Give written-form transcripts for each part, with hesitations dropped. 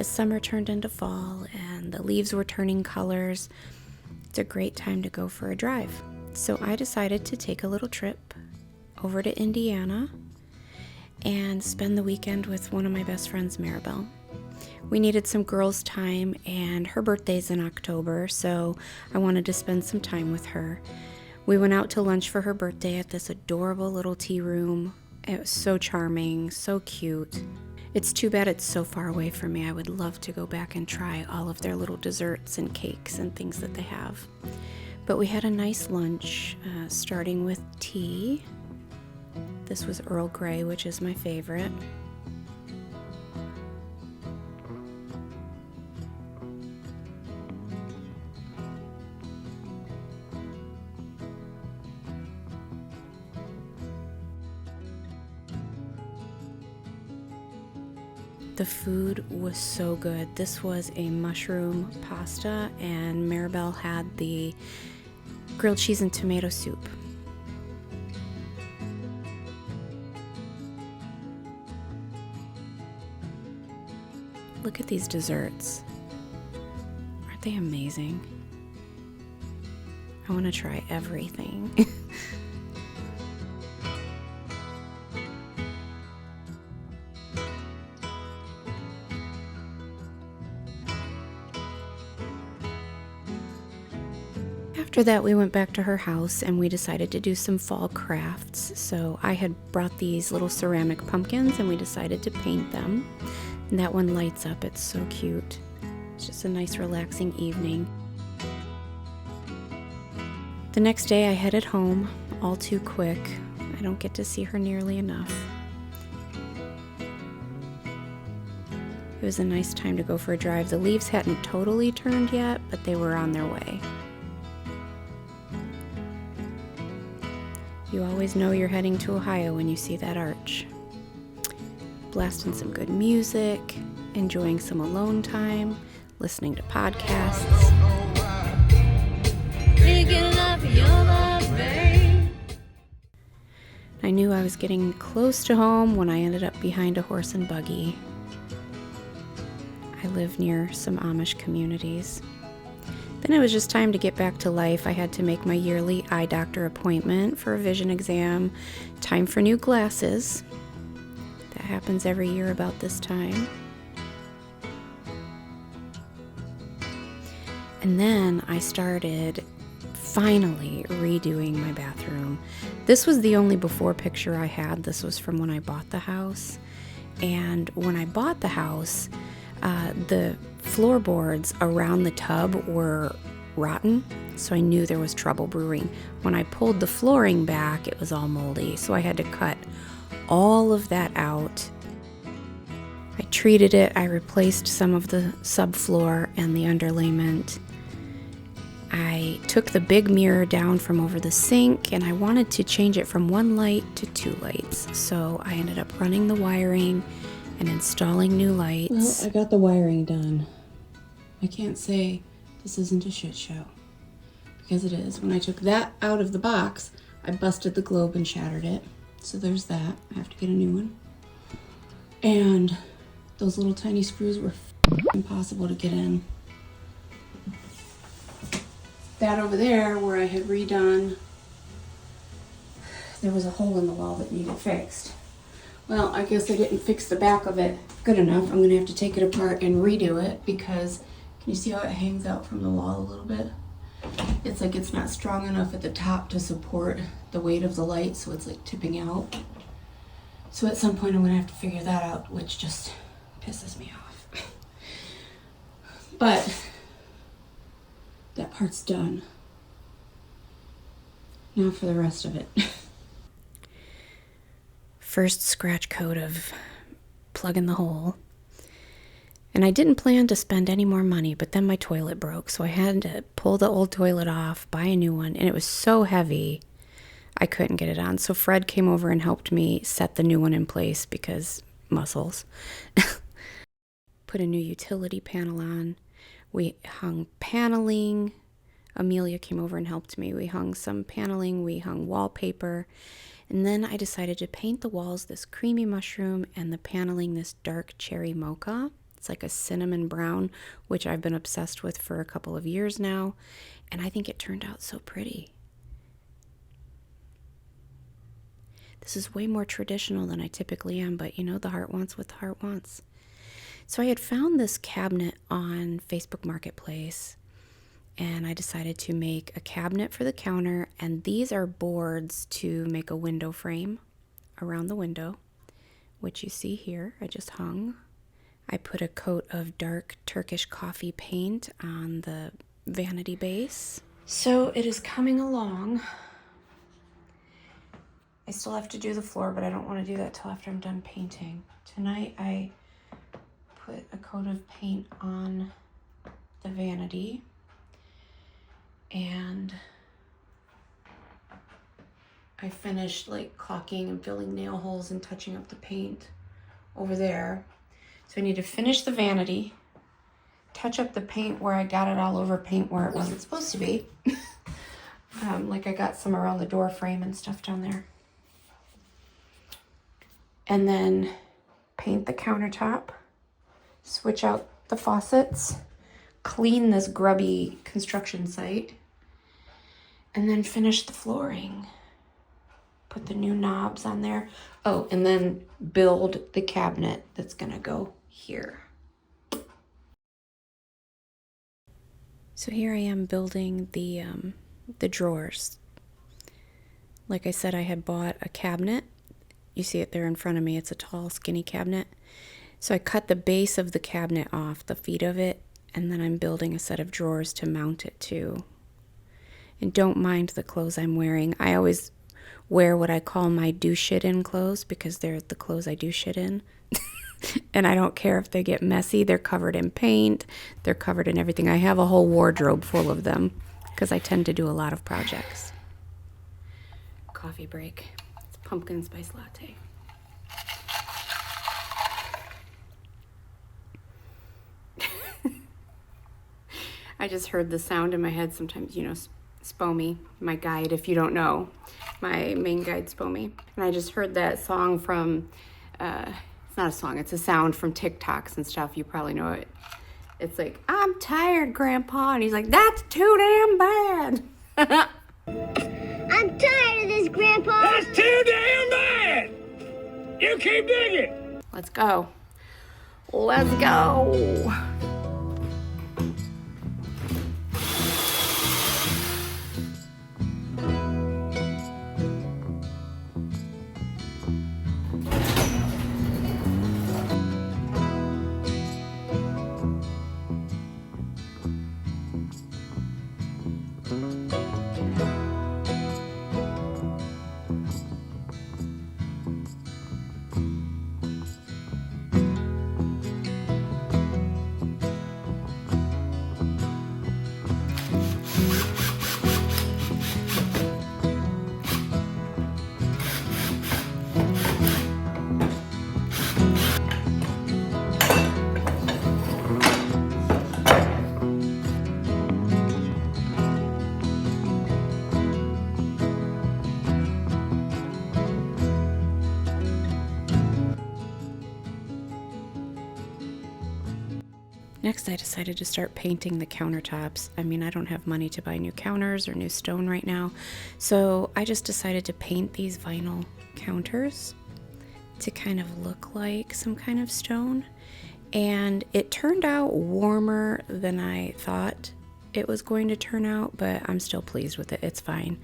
As summer turned into fall and the leaves were turning colors, it's a great time to go for a drive. So I decided to take a little trip over to Indiana and spend the weekend with one of my best friends, Maribel. We needed some girls' time, and her birthday's in October, so I wanted to spend some time with her. We went out to lunch for her birthday at this adorable little tea room. It was so charming, so cute. It's too bad it's so far away from me. I would love to go back and try all of their little desserts and cakes and things that they have. But we had a nice lunch, starting with tea. This was Earl Grey, which is my favorite. The food was so good. This was a mushroom pasta, and Maribel had the grilled cheese and tomato soup. Look at these desserts. Aren't they amazing? I want to try everything. After that, we went back to her house and we decided to do some fall crafts. So I had brought these little ceramic pumpkins and we decided to paint them. And that one lights up. It's so cute. It's just a nice relaxing evening. The next day I headed home, all too quick. I don't get to see her nearly enough. It was a nice time to go for a drive. The leaves hadn't totally turned yet, but they were on their way. You always know you're heading to Ohio when you see that arch. Blasting some good music, enjoying some alone time, listening to podcasts. I knew I was getting close to home when I ended up behind a horse and buggy. I live near some Amish communities. Then it was just time to get back to life. I had to make my yearly eye doctor appointment for a vision exam. Time for new glasses. That happens every year about this time. And then I started finally redoing my bathroom. This was the only before picture I had. This was from when I bought the house. And when I bought the house, the floorboards around the tub were rotten, so I knew there was trouble brewing. When I pulled the flooring back, it was all moldy, so I had to cut all of that out. I treated it, I replaced some of the subfloor and the underlayment. I took the big mirror down from over the sink, and I wanted to change it from one light to 2 lights, so I ended up running the wiring and installing new lights. Well, I got the wiring done. I can't say this isn't a shit show, because it is. When I took that out of the box, I busted the globe and shattered it. So there's that. I have to get a new one. And those little tiny screws were impossible to get in. That over there, where I had redone, there was a hole in the wall that needed fixed. Well, I guess I didn't fix the back of it good enough. I'm gonna have to take it apart and redo it, because can you see how it hangs out from the wall a little bit? It's like it's not strong enough at the top to support the weight of the light, so it's like tipping out. So at some point I'm gonna have to figure that out, which just pisses me off. But that part's done. Now for the rest of it. First scratch coat of plugging the hole. And I didn't plan to spend any more money, but then my toilet broke, so I had to pull the old toilet off, buy a new one, and it was so heavy I couldn't get it on. So Fred came over and helped me set the new one in place, because muscles. Put a new utility panel on. We hung paneling. Amelia came over and helped me. We hung some paneling, we hung wallpaper. And then I decided to paint the walls this creamy mushroom and the paneling this dark cherry mocha. It's like a cinnamon brown, which I've been obsessed with for a couple of years now. And I think it turned out so pretty. This is way more traditional than I typically am, but you know, the heart wants what the heart wants. So I had found this cabinet on Facebook Marketplace, and I decided to make a cabinet for the counter, and these are boards to make a window frame around the window, which you see here. I just hung. I put a coat of dark Turkish coffee paint on the vanity base. So it is coming along. I still have to do the floor, but I don't want to do that till after I'm done painting. Tonight I put a coat of paint on the vanity, and I finished like caulking and filling nail holes and touching up the paint over there. So I need to finish the vanity, touch up the paint where I got it all over paint where it wasn't supposed to be. Like I got some around the door frame and stuff down there. And then paint the countertop, switch out the faucets, clean this grubby construction site, and then finish the flooring. Put the new knobs on there. Oh, and then build the cabinet that's gonna go here. So here I am building the drawers. Like I said, I had bought a cabinet. You see it there in front of me. It's a tall, skinny cabinet. So I cut the base of the cabinet off, the feet of it, and then I'm building a set of drawers to mount it to. And don't mind the clothes I'm wearing. I always wear what I call my do shit in clothes because they're the clothes I do shit in. And I don't care if they get messy. They're covered in paint. They're covered in everything. I have a whole wardrobe full of them because I tend to do a lot of projects. Coffee break. It's pumpkin spice latte. I just heard the sound in my head sometimes, you know, Spomy, my guide, if you don't know, my main guide, Spomy. And I just heard that song from, it's not a song, it's a sound from TikToks and stuff. You probably know it. It's like, I'm tired, Grandpa. And he's like, that's too damn bad. I'm tired of this, Grandpa. That's too damn bad. You keep digging. Let's go. Let's go. Next, I decided to start painting the countertops. I mean, I don't have money to buy new counters or new stone right now, so I just decided to paint these vinyl counters to kind of look like some kind of stone. And it turned out warmer than I thought it was going to turn out, but I'm still pleased with it. It's fine.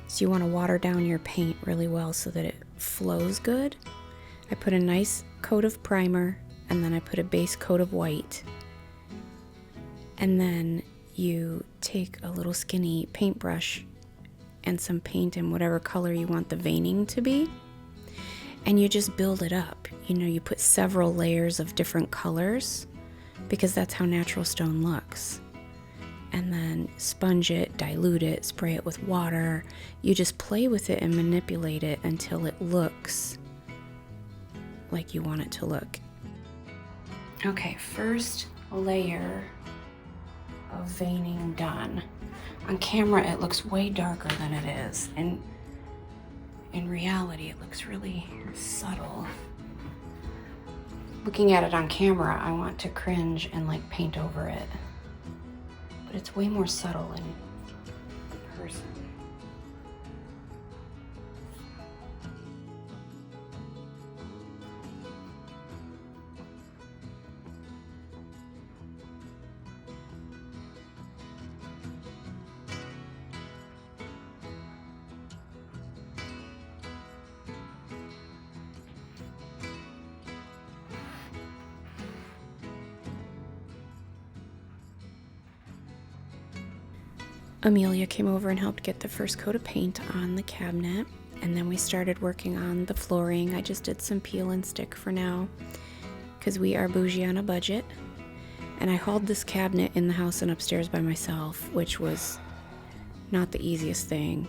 So you want to water down your paint really well so that it flows good. I put a nice coat of primer, and then I put a base coat of white. And then you take a little skinny paintbrush and some paint in whatever color you want the veining to be, and you just build it up. You know, you put several layers of different colors because that's how natural stone looks. And then sponge it, dilute it, spray it with water. You just play with it and manipulate it until it looks like you want it to look. Okay, first layer of veining done. On camera it looks way darker than it is, and in reality it looks really subtle. looking at it on camera, I want to cringe and like paint over it. But it's way more subtle in person. Amelia came over and helped get the first coat of paint on the cabinet, and then we started working on the flooring. I just did some peel and stick for now because we are bougie on a budget, and I hauled this cabinet in the house and upstairs by myself, which was not the easiest thing.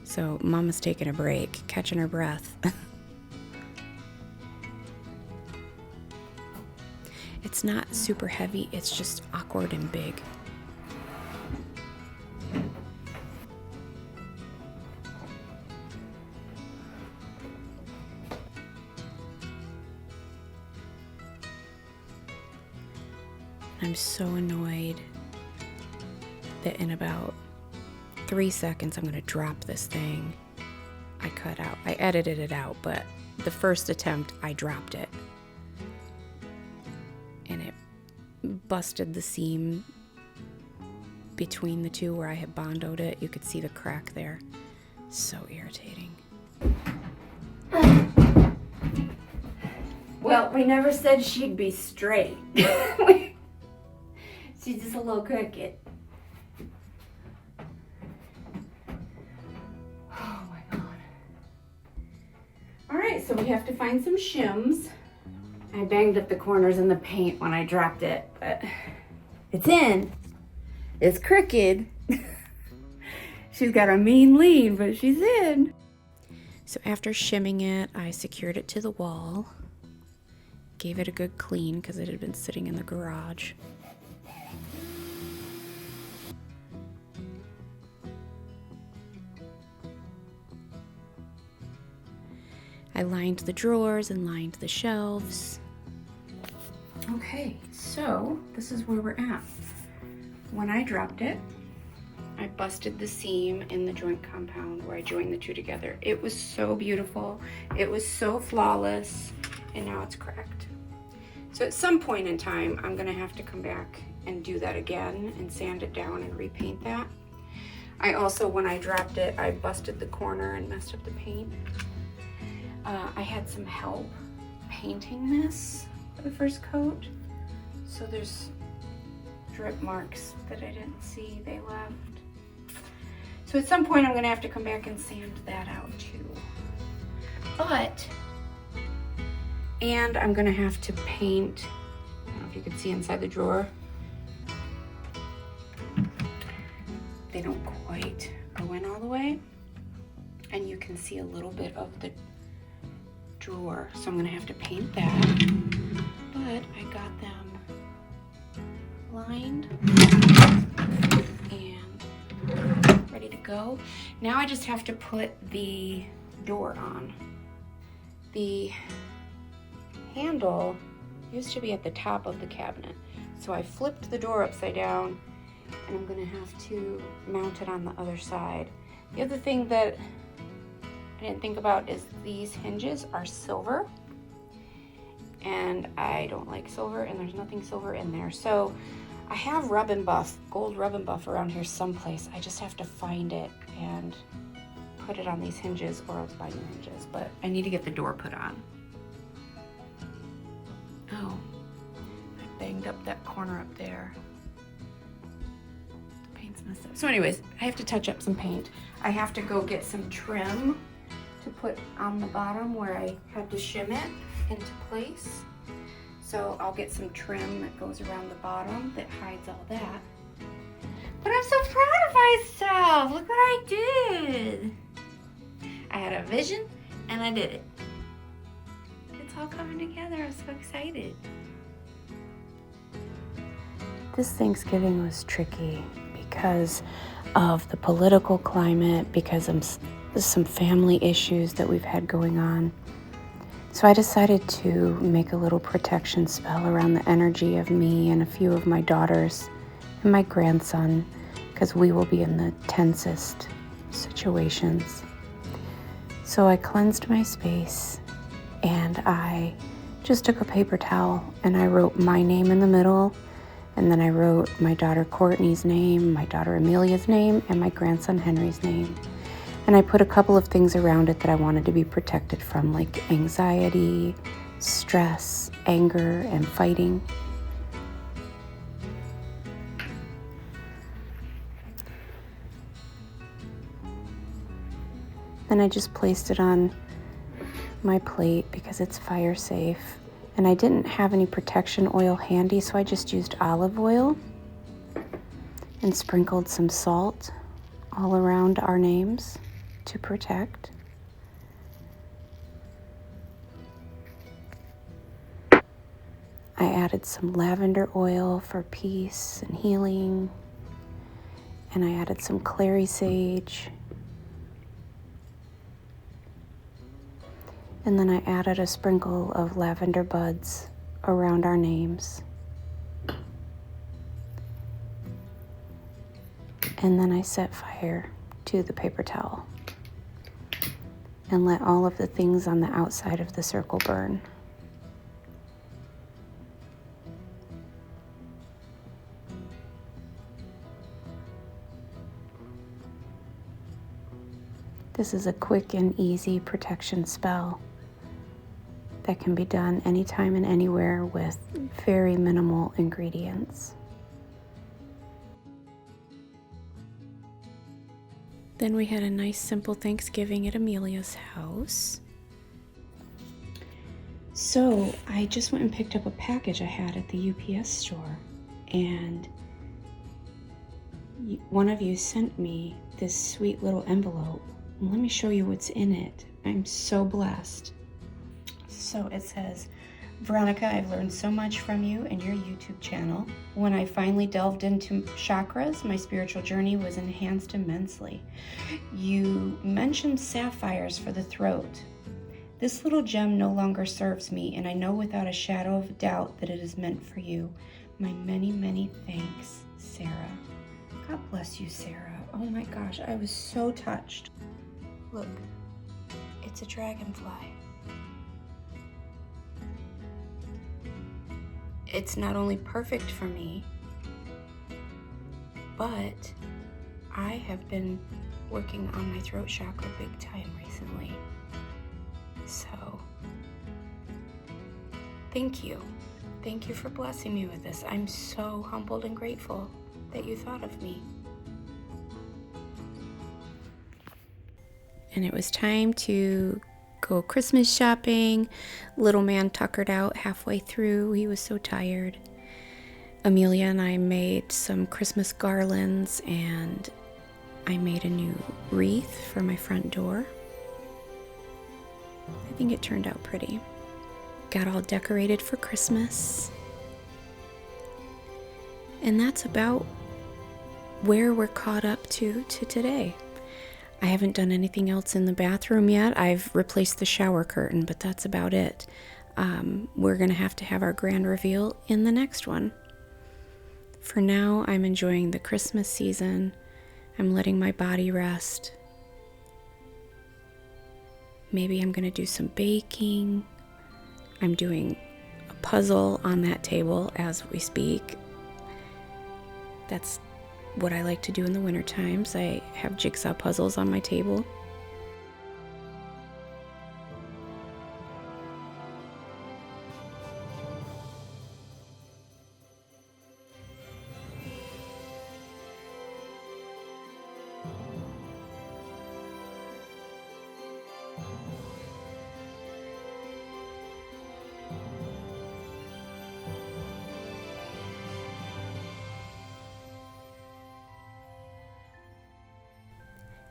So Mama's taking a break, catching her breath. It's not super heavy, it's just awkward and big. I'm so annoyed that in about 3 seconds I'm going to drop this thing I cut out. I edited it out, but the first attempt I dropped it. And it busted the seam between the two where I had bondoed it. You could see the crack there. So irritating. Well, we never said she'd be straight. She's just a little crooked. Oh my God. All right, so we have to find some shims. I banged up the corners in the paint when I dropped it, but it's in. It's crooked. She's got a mean lean, but she's in. So after shimming it, I secured it to the wall. Gave it a good clean because it had been sitting in the garage. I lined the drawers and lined the shelves. Okay, so this is where we're at. When I dropped it, I busted the seam in the joint compound where I joined the two together. It was so beautiful. It was so flawless, and now it's cracked. So at some point in time, I'm gonna have to come back and do that again and sand it down and repaint that. I also, when I dropped it, I busted the corner and messed up the paint. I had some help painting this for the first coat. So there's drip marks that I didn't see, they left. So at some point I'm gonna have to come back and sand that out too. And I'm gonna have to paint, I don't know if you can see inside the drawer. They don't quite go in all the way. And you can see a little bit of the drawer. So I'm gonna have to paint that. But I got them lined and ready to go. Now I just have to put the door on. The handle used to be at the top of the cabinet. So I flipped the door upside down and I'm gonna have to mount it on the other side. The other thing that I didn't think about is these hinges are silver and I don't like silver and there's nothing silver in there. So I have rub and buff, gold rub and buff around here someplace. I just have to find it and put it on these hinges or else buy new hinges, but I need to get the door put on. Oh, I banged up that corner up there. The paint's messed up. So anyways, I have to touch up some paint. I have to go get some trim to put on the bottom where I had to shim it into place. So I'll get some trim that goes around the bottom that hides all that. But I'm so proud of myself. Look what I did. I had a vision and I did it. It's all coming together. I'm so excited. This Thanksgiving was tricky because of the political climate, because of some family issues that we've had going on. So I decided to make a little protection spell around the energy of me and a few of my daughters and my grandson, because we will be in the tensest situations. So I cleansed my space, and I just took a paper towel and I wrote my name in the middle, and then I wrote my daughter Courtney's name, my daughter Amelia's name, and my grandson Henry's name. And I put a couple of things around it that I wanted to be protected from, like anxiety, stress, anger, and fighting. Then I just placed it on my plate because it's fire safe. And I didn't have any protection oil handy, so I just used olive oil and sprinkled some salt all around our names to protect. I added some lavender oil for peace and healing, and I added some clary sage, and then I added a sprinkle of lavender buds around our names. And then I set fire to the paper towel and let all of the things on the outside of the circle burn. This is a quick and easy protection spell that can be done anytime and anywhere with very minimal ingredients. Then we had a nice simple Thanksgiving at Amelia's house. So I just went and picked up a package I had at the UPS store, and one of you sent me this sweet little envelope. Let me show you what's in it. I'm so blessed. So it says, Veronica, I've learned so much from you and your YouTube channel. When I finally delved into chakras, my spiritual journey was enhanced immensely. You mentioned sapphires for the throat. This little gem no longer serves me, and I know without a shadow of doubt that it is meant for you. My many, many thanks, Sarah. God bless you, Sarah. Oh my gosh, I was so touched. Look, it's a dragonfly. It's not only perfect for me, but I have been working on my throat chakra big time recently. So, thank you. Thank you for blessing me with this. I'm so humbled and grateful that you thought of me. And it was time to go Christmas shopping. Little man tuckered out halfway through. He was so tired. Amelia and I made some Christmas garlands, and I made a new wreath for my front door. I think it turned out pretty. Got all decorated for Christmas. And that's about where we're caught up to today. I haven't done anything else in the bathroom yet. I've replaced the shower curtain, but that's about it. We're going to have our grand reveal in the next one. For now, I'm enjoying the Christmas season. I'm letting my body rest. Maybe I'm going to do some baking. I'm doing a puzzle on that table as we speak. That's what I like to do in the winter times. I have jigsaw puzzles on my table.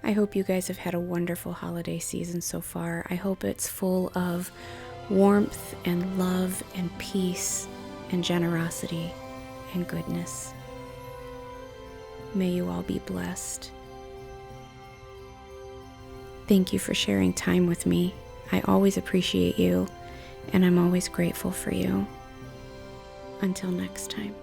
I hope you guys have had a wonderful holiday season so far. I hope it's full of warmth and love and peace and generosity and goodness. May you all be blessed. Thank you for sharing time with me. I always appreciate you, and I'm always grateful for you. Until next time.